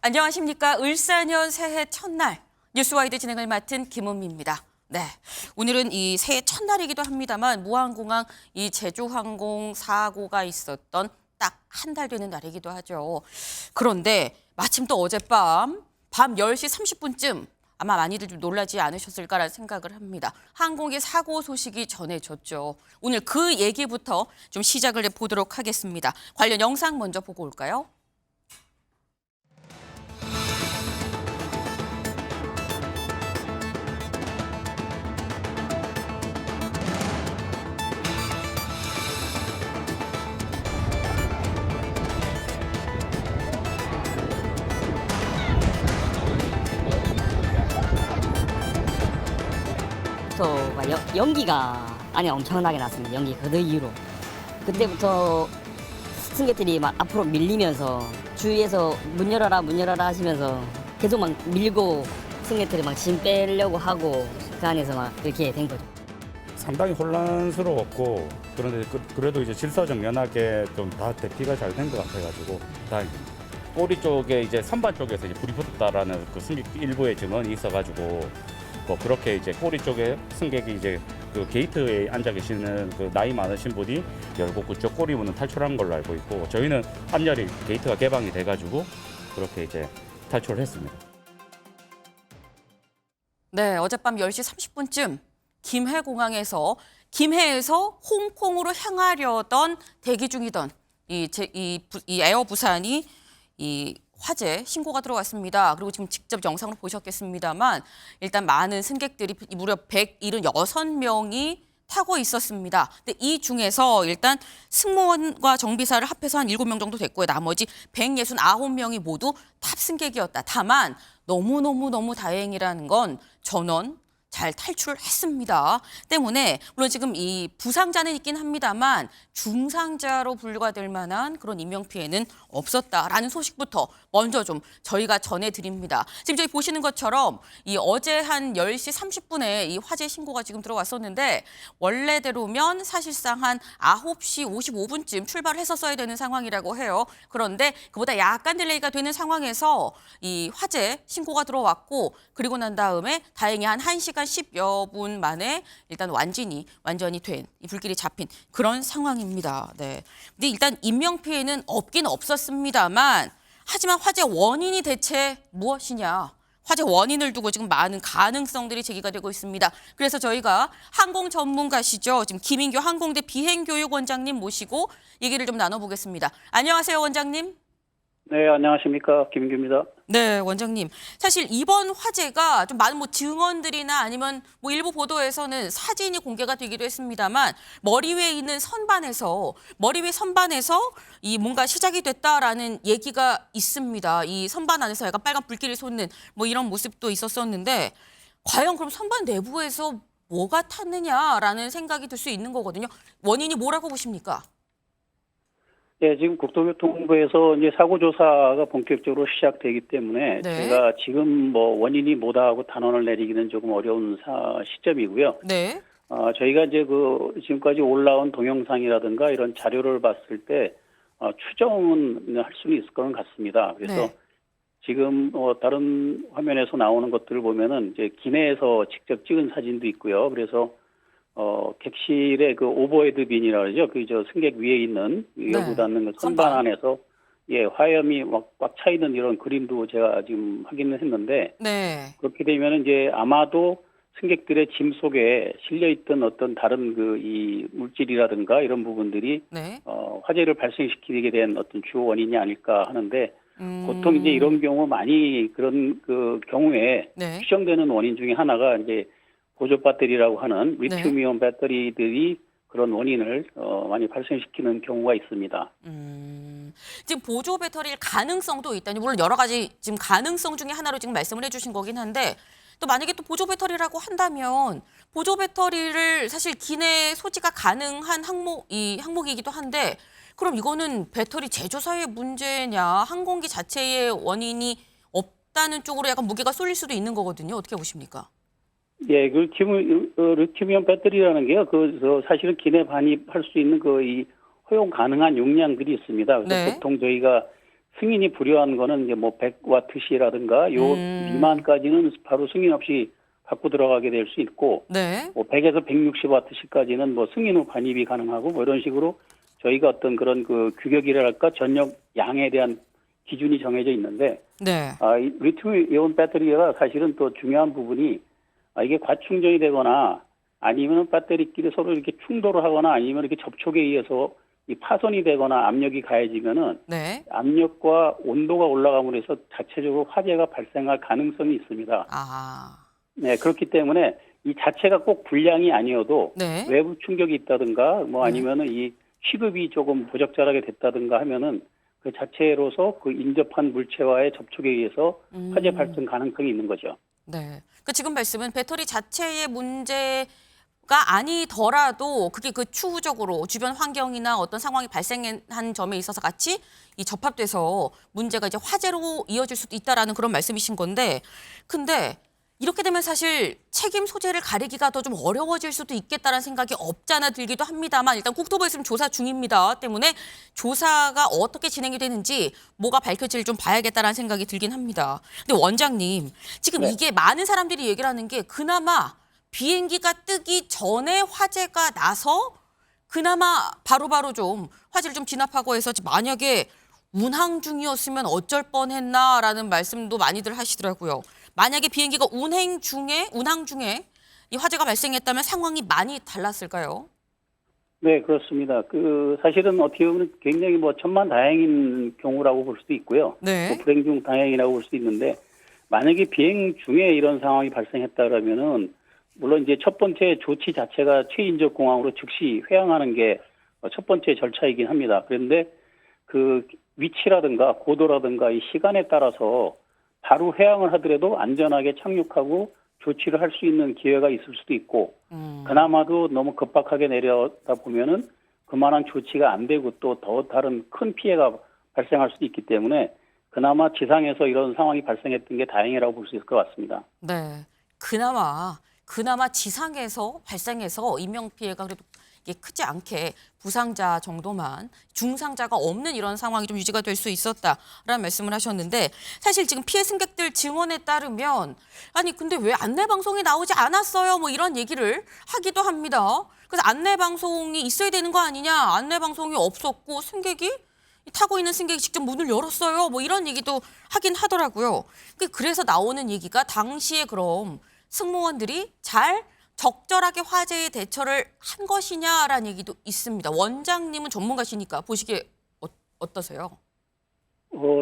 안녕하십니까. 을사년 새해 첫날 뉴스와이드 진행을 맡은 김은미입니다. 네, 오늘은 이 새해 첫날이기도 합니다만 무항공항 이 제주항공 사고가 있었던 딱 한 달 되는 날이기도 하죠. 그런데 마침 또 어젯밤 밤 10시 30분쯤 아마 많이들 좀 놀라지 않으셨을까라는 생각을 합니다. 항공기 사고 소식이 전해졌죠. 오늘 그 얘기부터 좀 시작을 해보도록 하겠습니다. 관련 영상 먼저 보고 올까요? 부터가 연기가 안에 엄청나게 났습니다. 연기 그 이후로 그때부터 승객들이 막 앞으로 밀리면서 주위에서 문 열어라 하시면서 계속 막 밀고 승객들이 막 짐 빼려고 하고 그 안에서 막 그렇게 된 거죠. 상당히 혼란스러웠고 그런데 그래도 이제 질서정연하게 좀 다 대피가 잘 된 것 같아가지고 다행입니다. 꼬리 쪽에 이제 선반 쪽에서 이제 불이 붙었다라는 그 승객 일부의 증언이 있어가지고 뭐 그렇게 이제 꼬리 쪽에 승객이 이제 그 게이트에 앉아 계시는 그 나이 많으신 분이 열고 그쪽 꼬리 문은 탈출한 걸로 알고 있고 저희는 앞열이 게이트가 개방이 돼가지고 그렇게 이제 탈출을 했습니다. 네, 어젯밤 10시 30분쯤 김해에서 홍콩으로 향하려던 대기 중이던 이 에어 부산이 이 화재 신고가 들어왔습니다. 그리고 지금 직접 영상으로 보셨겠습니다만 일단 많은 승객들이 무려 176명이 타고 있었습니다. 근데 이 중에서 일단 승무원과 정비사를 합해서 한 7명 정도 됐고요. 나머지 169명이 모두 탑승객이었다. 다만 너무 다행이라는 건 전원 잘 탈출했습니다. 때문에 물론 지금 이 부상자는 있긴 합니다만 중상자로 분류가 될 만한 그런 인명피해는 없었다라는 소식부터 먼저 좀 저희가 전해드립니다. 지금 저희 보시는 것처럼 이 어제 한 10시 30분에 이 화재 신고가 지금 들어왔었는데 원래대로면 사실상 한 9시 55분쯤 출발을 했었어야 되는 상황이라고 해요. 그런데 그보다 약간 딜레이가 되는 상황에서 이 화재 신고가 들어왔고 그리고 난 다음에 다행히 한 1시간 10여 분 만에 일단 완전히 된 이 불길이 잡힌 그런 상황입니다. 네. 근데 일단 인명 피해는 없긴 없었습니다만 하지만 화재 원인이 대체 무엇이냐? 화재 원인을 두고 지금 많은 가능성들이 제기가 되고 있습니다. 그래서 저희가 항공 전문가시죠. 지금 김인교 항공대 비행교육원장님 모시고 얘기를 좀 나눠보겠습니다. 안녕하세요, 원장님. 네, 안녕하십니까. 김인규입니다. 네, 원장님. 사실 이번 화재가 좀 많은 뭐 증언들이나 아니면 뭐 일부 보도에서는 사진이 공개가 되기도 했습니다만 머리 위에 있는 머리 위 선반에서 이 뭔가 시작이 됐다라는 얘기가 있습니다. 이 선반 안에서 약간 빨간 불길을 솟는 뭐 이런 모습도 있었었는데 과연 그럼 선반 내부에서 뭐가 탔느냐라는 생각이 들 수 있는 거거든요. 원인이 뭐라고 보십니까? 네, 지금 국토교통부에서 이제 사고 조사가 본격적으로 시작되기 때문에 네. 제가 지금 뭐 원인이 뭐다 하고 단언을 내리기는 조금 어려운 시점이고요. 네. 저희가 이제 그 지금까지 올라온 동영상이라든가 이런 자료를 봤을 때 추정은 할 수는 있을 거는 같습니다. 그래서 네. 지금 다른 화면에서 나오는 것들을 보면은 이제 기내에서 직접 찍은 사진도 있고요. 그래서 객실의 그 오버헤드 빈이라 그러죠. 그 승객 위에 있는 열고 닫는 그 선반 안에서 화염이 막 꽉 차 있는 이런 그림도 제가 지금 확인을 했는데 네. 그렇게 되면 이제 아마도 승객들의 짐 속에 실려 있던 어떤 다른 이 물질이라든가 이런 부분들이 네. 화재를 발생시키게 된 어떤 주 원인이 아닐까 하는데 보통 이제 이런 경우 많이 그런 그 경우에 네. 추정되는 원인 중에 하나가 이제 보조 배터리라고 하는 리튬이온 배터리들이 그런 원인을 많이 발생시키는 경우가 있습니다. 지금 보조 배터리일 가능성도 있다니 물론 여러 가지 지금 가능성 중에 하나로 지금 말씀을 해주신 거긴 한데 또 만약에 또 보조 배터리라고 한다면 보조 배터리를 사실 기내 소지가 가능한 항목이기도 한데 그럼 이거는 배터리 제조사의 문제냐 항공기 자체의 원인이 없다는 쪽으로 약간 무게가 쏠릴 수도 있는 거거든요. 어떻게 보십니까? 예, 그 리튬이온 배터리라는 게요. 사실은 기내 반입할 수 있는 이 허용 가능한 용량들이 있습니다. 그래서 네. 보통 저희가 승인이 불효한 거는 이제 뭐 100와트시라든가 요 미만까지는 바로 승인 없이 갖고 들어가게 될 수 있고 네. 뭐 100에서 160와트시까지는 뭐 승인 후 반입이 가능하고 뭐 이런 식으로 저희가 어떤 그런 그 규격이랄까 전력 양에 대한 기준이 정해져 있는데 네. 이 리튬 이온 배터리가 사실은 또 중요한 부분이 이게 과충전이 되거나 아니면 배터리끼리 서로 이렇게 충돌을 하거나 아니면 이렇게 접촉에 의해서 이 파손이 되거나 압력이 가해지면은 네. 압력과 온도가 올라감으로 해서 자체적으로 화재가 발생할 가능성이 있습니다. 아. 네, 그렇기 때문에 이 자체가 꼭 불량이 아니어도 네. 외부 충격이 있다든가 뭐 아니면은 이 취급이 조금 부적절하게 됐다든가 하면은 그 자체로서 그 인접한 물체와의 접촉에 의해서 화재 발생 가능성이 있는 거죠. 네. 그 지금 말씀은 배터리 자체의 문제가 아니더라도 그게 그 추후적으로 주변 환경이나 어떤 상황이 발생한 점에 있어서 같이 이 접합돼서 문제가 이제 화재로 이어질 수도 있다라는 그런 말씀이신 건데, 근데 이렇게 되면 사실 책임 소재를 가리기가 더 좀 어려워질 수도 있겠다라는 생각이 없잖아 들기도 합니다만, 일단 국토부에 지금 조사 중입니다. 때문에 조사가 어떻게 진행이 되는지 뭐가 밝혀질 좀 봐야겠다라는 생각이 들긴 합니다. 근데 원장님, 지금 네. 이게 많은 사람들이 얘기를 하는 게 그나마 비행기가 뜨기 전에 화재가 나서 그나마 바로바로 좀 화재를 좀 진압하고 해서 만약에 운항 중이었으면 어쩔 뻔했나라는 말씀도 많이들 하시더라고요. 만약에 비행기가 운항 중에 이 화재가 발생했다면 상황이 많이 달랐을까요? 네, 그렇습니다. 그 사실은 어떻게 보면 굉장히 뭐 천만다행인 경우라고 볼 수도 있고요. 네. 또 불행 중 다행이라고 볼 수도 있는데 만약에 비행 중에 이런 상황이 발생했다라면은 물론 이제 첫 번째 조치 자체가 최인적 공항으로 즉시 회항하는 게 첫 번째 절차이긴 합니다. 그런데 그 위치라든가 고도라든가 이 시간에 따라서 바로 회항을 하더라도 안전하게 착륙하고 조치를 할 수 있는 기회가 있을 수도 있고 그나마도 너무 급박하게 내려다 보면은 그만한 조치가 안 되고 또 더 다른 큰 피해가 발생할 수도 있기 때문에 그나마 지상에서 이런 상황이 발생했던 게 다행이라고 볼 수 있을 것 같습니다. 네. 그나마 지상에서 발생해서 인명 피해가 그래도 이게 크지 않게 부상자 정도만, 중상자가 없는 이런 상황이 좀 유지가 될 수 있었다라는 말씀을 하셨는데, 사실 지금 피해 승객들 증언에 따르면 아니 근데 왜 안내 방송이 나오지 않았어요? 뭐 이런 얘기를 하기도 합니다. 그래서 안내 방송이 있어야 되는 거 아니냐? 안내 방송이 없었고 승객이 타고 있는 승객이 직접 문을 열었어요. 뭐 이런 얘기도 하긴 하더라고요. 그래서 나오는 얘기가 당시에 그럼 승무원들이 적절하게 화재에 대처를 한 것이냐라는 얘기도 있습니다. 원장님은 전문가시니까 보시기에 어떠세요?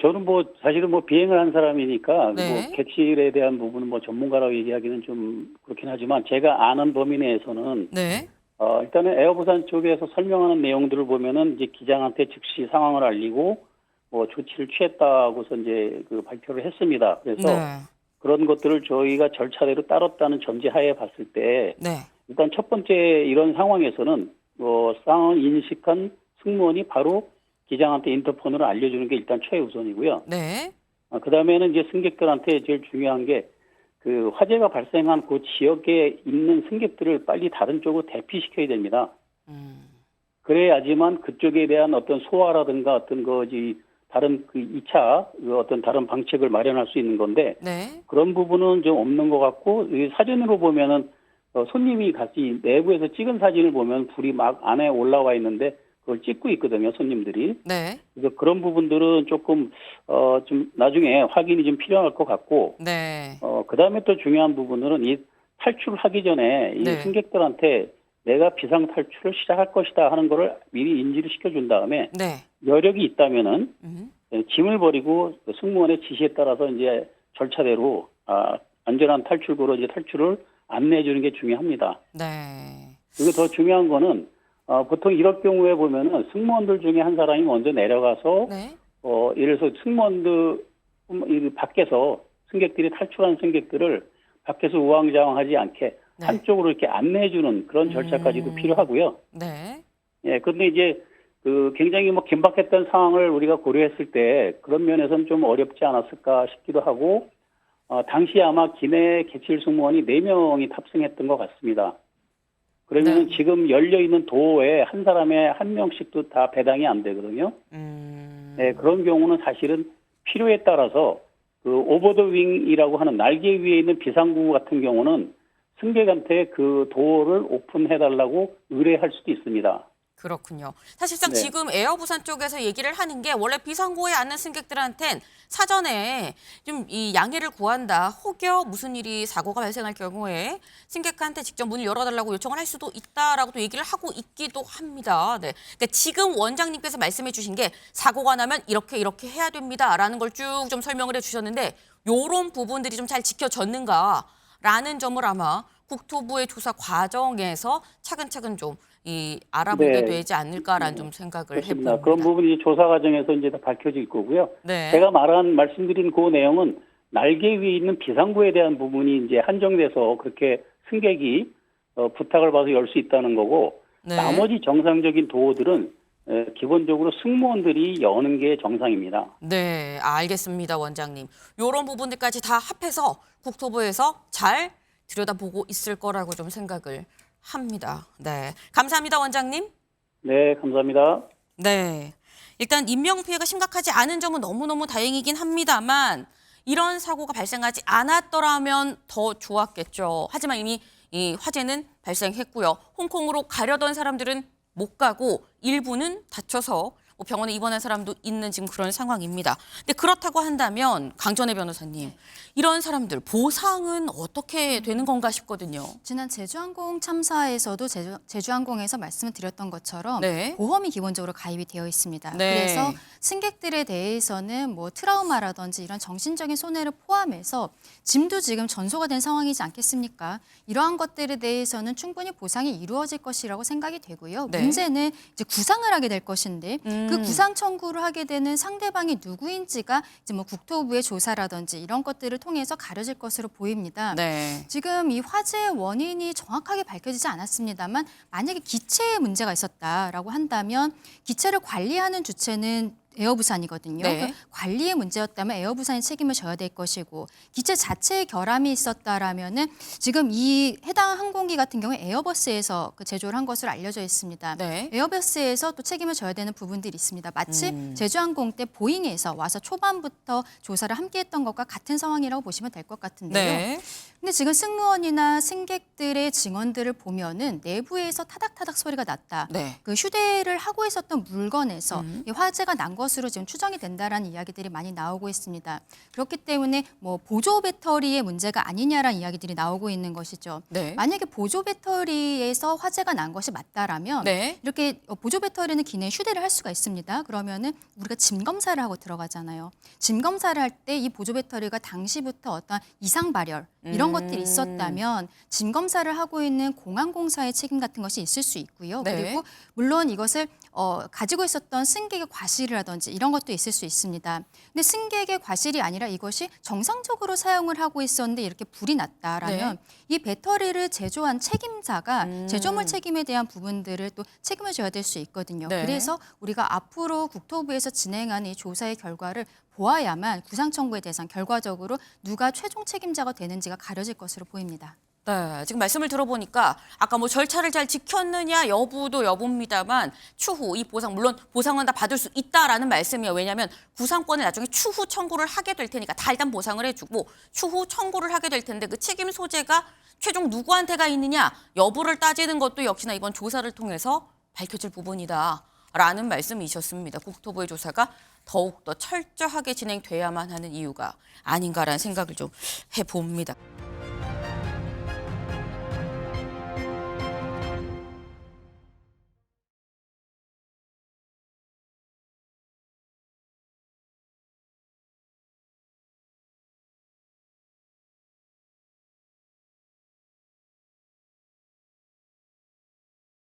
저는 뭐 사실은 뭐 비행을 한 사람이니까 네. 뭐 객실에 대한 부분은 뭐 전문가라고 얘기하기는 좀 그렇긴 하지만 제가 아는 범위 내에서는 네. 일단은 에어부산 쪽에서 설명하는 내용들을 보면은 이제 기장한테 즉시 상황을 알리고 뭐 조치를 취했다고서 이제 그 발표를 했습니다. 그래서 네. 그런 것들을 저희가 절차대로 따랐다는 전제하에 봤을 때 네. 일단 첫 번째 이런 상황에서는 상황을 인식한 승무원이 바로 기장한테 인터폰으로 알려주는 게 일단 최우선이고요. 네. 그다음에는 이제 승객들한테 제일 중요한 게 그 화재가 발생한 그 지역에 있는 승객들을 빨리 다른 쪽으로 대피시켜야 됩니다. 그래야지만 그쪽에 대한 어떤 소화라든가 어떤 다른 그 2차 어떤 다른 방책을 마련할 수 있는 건데 네. 그런 부분은 좀 없는 것 같고 사진으로 보면은 손님이 같이 내부에서 찍은 사진을 보면 불이 막 안에 올라와 있는데 그걸 찍고 있거든요, 손님들이. 네. 그래서 그런 부분들은 조금 좀 나중에 확인이 좀 필요할 것 같고 네. 그다음에 또 중요한 부분은 이 탈출하기 전에 이 네. 승객들한테 내가 비상 탈출을 시작할 것이다 하는 거를 미리 인지를 시켜준 다음에 네. 여력이 있다면은 짐을 버리고 승무원의 지시에 따라서 이제 절차대로 안전한 탈출구로 이제 탈출을 안내해 주는 게 중요합니다. 네. 그리고 더 중요한 거는 보통 이럴 경우에 보면은 승무원들 중에 한 사람이 먼저 내려가서 네. 예를 들어서 승무원들 밖에서 승객들이 탈출한 승객들을 밖에서 우왕좌왕하지 않게 네. 한쪽으로 이렇게 안내해 주는 그런 절차까지도 필요하고요. 네. 예, 그런데 이제 그 굉장히 뭐 긴박했던 상황을 우리가 고려했을 때 그런 면에서는 좀 어렵지 않았을까 싶기도 하고 당시 아마 기내 객실 승무원이 4명이 탑승했던 것 같습니다. 그러면 네. 지금 열려 있는 도어에 한 사람에 한 명씩도 다 배당이 안 되거든요. 예, 그런 경우는 사실은 필요에 따라서 그 오버 더 윙이라고 하는 날개 위에 있는 비상구 같은 경우는 승객한테 그 도어를 오픈해달라고 의뢰할 수도 있습니다. 그렇군요. 사실상 네. 지금 에어부산 쪽에서 얘기를 하는 게 원래 비상구에 앉는 승객들한텐 사전에 좀 이 양해를 구한다. 혹여 무슨 일이 사고가 발생할 경우에 승객한테 직접 문을 열어달라고 요청을 할 수도 있다라고도 얘기를 하고 있기도 합니다. 네. 그러니까 지금 원장님께서 말씀해 주신 게 사고가 나면 이렇게 해야 됩니다라는 걸 쭉 좀 설명을 해 주셨는데 요런 부분들이 좀 잘 지켜졌는가라는 점을 아마 국토부의 조사 과정에서 차근차근 좀 알아보게 네. 되지 않을까라는 좀 생각을 그렇습니다. 해봅니다. 그런 부분이 조사 과정에서 이제 다 밝혀질 거고요. 네. 제가 말씀드린 그 내용은 날개 위에 있는 비상구에 대한 부분이 이제 한정돼서 그렇게 승객이 부탁을 받아서 열 수 있다는 거고 네. 나머지 정상적인 도어들은 기본적으로 승무원들이 여는 게 정상입니다. 네, 알겠습니다, 원장님. 이런 부분들까지 다 합해서 국토부에서 잘 들여다보고 있을 거라고 좀 생각을 합니다. 네, 감사합니다, 원장님. 네, 감사합니다. 네, 일단 인명피해가 심각하지 않은 점은 너무너무 다행이긴 합니다만 이런 사고가 발생하지 않았더라면 더 좋았겠죠. 하지만 이미 이 화재는 발생했고요. 홍콩으로 가려던 사람들은 못 가고 일부는 다쳐서 뭐 병원에 입원한 사람도 있는 지금 그런 상황입니다. 근데 그렇다고 한다면 강전혜 변호사님, 이런 사람들 보상은 어떻게 되는 건가 싶거든요. 지난 제주항공 참사에서도 제주항공에서 말씀을 드렸던 것처럼 네. 보험이 기본적으로 가입이 되어 있습니다. 네. 그래서 승객들에 대해서는 뭐 트라우마라든지 이런 정신적인 손해를 포함해서 짐도 지금 전소가 된 상황이지 않겠습니까? 이러한 것들에 대해서는 충분히 보상이 이루어질 것이라고 생각이 되고요. 네. 문제는 이제 구상을 하게 될 것인데 그 구상 청구를 하게 되는 상대방이 누구인지가 이제 뭐 국토부의 조사라든지 이런 것들을 통해서 가려질 것으로 보입니다. 네. 지금 이 화재의 원인이 정확하게 밝혀지지 않았습니다만 만약에 기체에 문제가 있었다라고 한다면 기체를 관리하는 주체는 에어부산이거든요. 네. 그러니까 관리의 문제였다면 에어부산이 책임을 져야 될 것이고 기체 자체에 결함이 있었다라면은 지금 이 해당 항공기 같은 경우에 에어버스에서 그 제조를 한 것으로 알려져 있습니다. 네. 에어버스에서 또 책임을 져야 되는 부분들이 있습니다. 마치 제주항공 때 보잉에서 와서 초반부터 조사를 함께했던 것과 같은 상황이라고 보시면 될 것 같은데요. 네. 근데 지금 승무원이나 승객들의 증언들을 보면은 내부에서 타닥타닥 소리가 났다. 네. 그 휴대를 하고 있었던 물건에서 이 화재가 난 것으로 지금 추정이 된다라는 이야기들이 많이 나오고 있습니다. 그렇기 때문에 뭐 보조 배터리의 문제가 아니냐라는 이야기들이 나오고 있는 것이죠. 네. 만약에 보조 배터리에서 화재가 난 것이 맞다라면 네. 이렇게 보조 배터리는 기내 휴대를 할 수가 있습니다. 그러면은 우리가 짐 검사를 하고 들어가잖아요. 짐 검사를 할 때 이 보조 배터리가 당시부터 어떤 이상 발열 이런 것들이 있었다면 짐 검사를 하고 있는 공항공사의 책임 같은 것이 있을 수 있고요. 네. 그리고 물론 이것을 가지고 있었던 승객의 과실이라든지 이런 것도 있을 수 있습니다. 근데 승객의 과실이 아니라 이것이 정상적으로 사용을 하고 있었는데 이렇게 불이 났다라면 네. 이 배터리를 제조한 책임자가 제조물 책임에 대한 부분들을 또 책임을 져야 될 수 있거든요. 네. 그래서 우리가 앞으로 국토부에서 진행하는 이 조사의 결과를 보아야만 구상 청구에 대해서 결과적으로 누가 최종 책임자가 되는지가 가려질 것으로 보입니다. 네, 지금 말씀을 들어보니까 아까 뭐 절차를 잘 지켰느냐 여부도 여부입니다만 추후 이 보상 물론 보상은 다 받을 수 있다라는 말씀이에요. 왜냐하면 구상권을 나중에 추후 청구를 하게 될 테니까 다 일단 보상을 해주고 추후 청구를 하게 될 텐데 그 책임 소재가 최종 누구한테가 있느냐 여부를 따지는 것도 역시나 이번 조사를 통해서 밝혀질 부분이다라는 말씀이셨습니다. 국토부의 조사가 더욱더 철저하게 진행돼야만 하는 이유가 아닌가라는 생각을 좀 해봅니다.